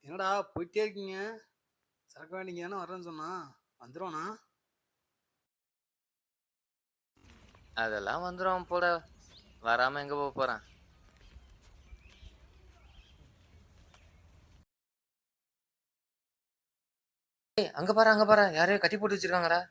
என்னடா போயிட்டே இருக்கீங்க? சரக்கு வேண்டிங்க தானே வரேன்னு சொன்னா வந்துருவானா? அதெல்லாம் வந்துடும் போட. வராம எங்க போக போறான்? ஏய், அங்க பாரு யாரையோ கட்டி போட்டு வச்சிருக்காங்கடா.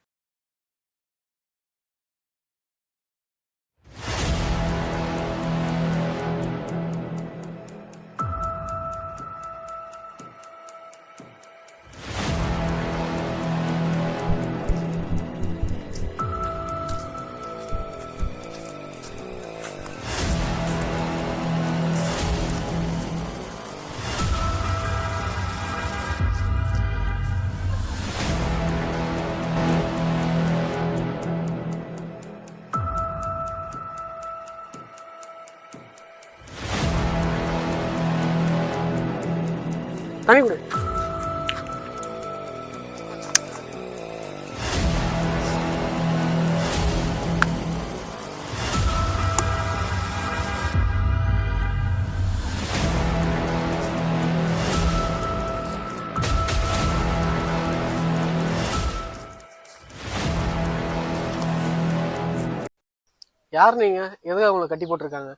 தண்ணி கொடு. யார் நீங்க? எதுக்கு அவங்களை கட்டி போட்டிருக்காங்க?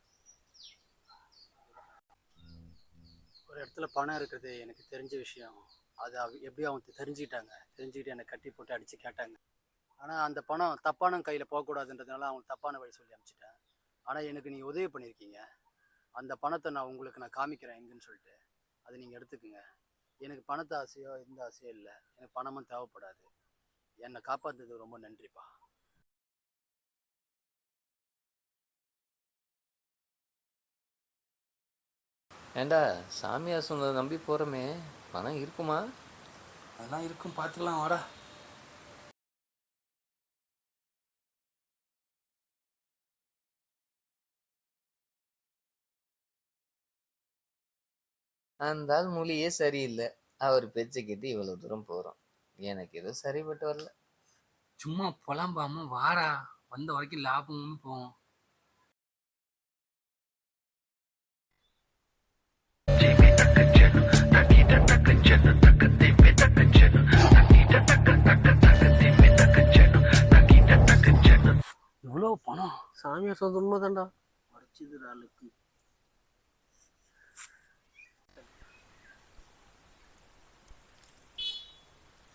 ஒரு இடத்துல பணம் இருக்கிறது எனக்கு தெரிஞ்ச விஷயம். அது எப்படி அவங்க தெரிஞ்சுக்கிட்டு என்னை கட்டி போட்டு அடிச்சு கேட்டாங்க. ஆனால் அந்த பணம் தப்பான கையில் போகக்கூடாதுன்றதுனால அவங்க தப்பான வழி சொல்லி அனுப்பிச்சிட்டேன். ஆனால் எனக்கு நீங்கள் உதவி பண்ணியிருக்கீங்க. அந்த பணத்தை நான் காமிக்கிறேன் எங்கன்னு சொல்லிட்டு அதை நீங்கள் எடுத்துக்கோங்க. எனக்கு பணத்தை ஆசையோ எந்த ஆசையோ இல்லை. எனக்கு பணமும் தேவைப்படாது. என்னை காப்பாற்றுறது ரொம்ப நன்றிப்பா. ஏண்டா, சாமியார் சொன்னதை நம்பி போறோமே, பணம் இருக்குமா? அதெல்லாம் இருக்கும், பார்த்துக்கலாம் வாடா. அந்த ஆள் மொழியே சரியில்லை. அவர் பேச்சை கேட்டு இவ்வளவு தூரம் போறோம். எனக்கு எதுவும் சரிப்பட்டு வரல. சும்மா புலம்பாம வாடா. வந்த வரைக்கும் லாபம்னு போவோம். இவ்வளோ பணம் சாமியார் சொந்த உண்மைதான்டா. அடிச்சது ஆளுக்கு.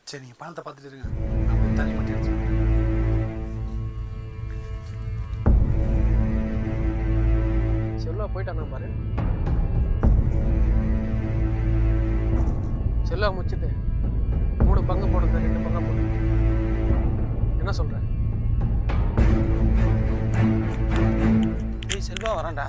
சரி, நீங்கள் பணத்தை பார்த்துட்டு இருங்க. நான் போய் தண்ணி மட்டும் எடுத்துக்கிறேன். செல்வா போயிட்டானா பாரு. செல்வா முடிச்சுட்டு 3 பங்கு போடுங்க, 2 பங்கா போடு. என்ன சொல்ற? செல்வா வரான்டா.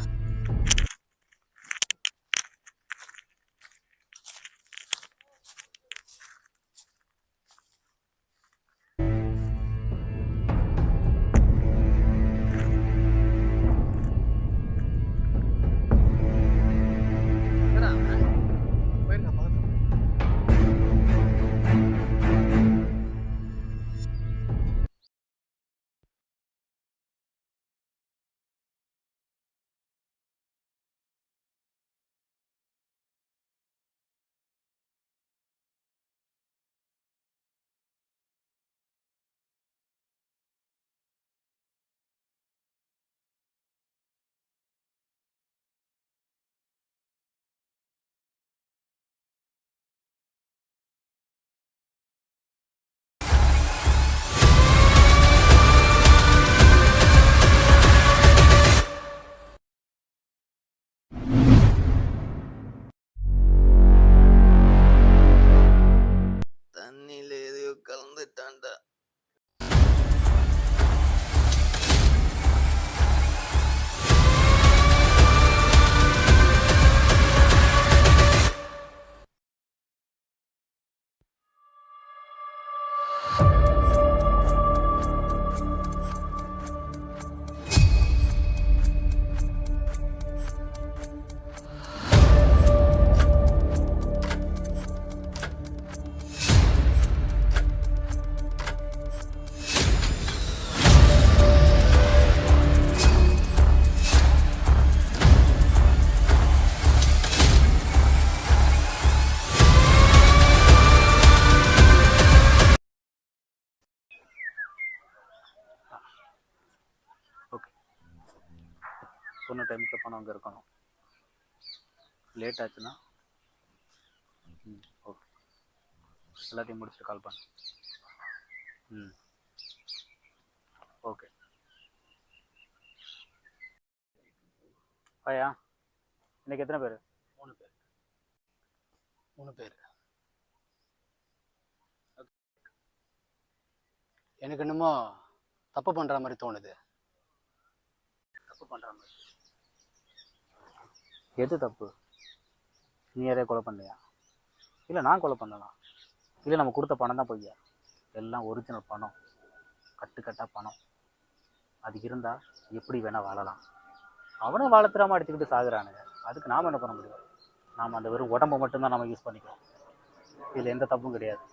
டைமுக்கு பணம் அங்கே இருக்கணும். லேட் ஆச்சுன்னா ஓகே, எல்லாத்தையும் முடிச்சுட்டு கால் பண்ணு. ஓகே. ஐயா, இன்னைக்கு எத்தனை பேர்? 3 பேர். 3 பேர். எனக்கு என்னமோ தப்பு பண்ணுற மாதிரி தோணுது. தப்பு பண்ணுற மாதிரி. எது தப்பு? நீ யாரையா கொலை பண்ணியா? இல்லை நான் கொலை பண்ணலாம். இல்லை நம்ம கொடுத்த பணம் தான் பொய்யா? எல்லாம் ஒரிஜினல் பணம், கட்டுக்கட்டாக பணம். அது இருந்தால் எப்படி வேணால் வாழலாம். அவனும் வாழத்திராமல் அடிச்சுக்கிட்டு சாகுறானுங்க. அதுக்கு நாம் என்ன பண்ண முடியும்? நாம் அந்த வெறும் உடம்பை மட்டும்தான் நம்ம யூஸ் பண்ணிக்கிறோம். இதில் எந்த தப்பும் கிடையாது.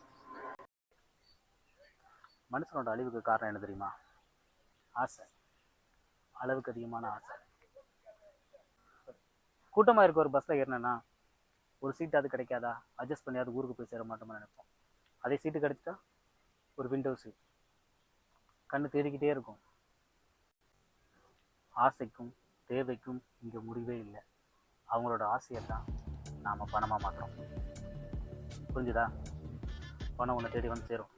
மனுஷனோட அழிவுக்கு காரணம் என்ன தெரியுமா? ஆசை. அளவுக்கு அதிகமான ஆசை. கூட்டமாக இருக்க ஒரு பஸ்ஸில் ஏறினேன்னா ஒரு சீட்டு அது கிடைக்காதா, அட்ஜஸ்ட் பண்ணியாவது ஊருக்கு போய் சேர மாட்டோம்னு நினைப்போம். அதே சீட்டு கிடைச்சிட்டா ஒரு விண்டோ சீட், கண்ணு தேடிக்கிட்டே இருக்கும். ஆசைக்கும் தேவைக்கும் இங்கே முடிவே இல்லை. அவங்களோட ஆசையை தான் நாம் பணமாக மாற்றுறோம். புரிஞ்சுதா? பணம் உன்னை தேடி வந்து சேரும்.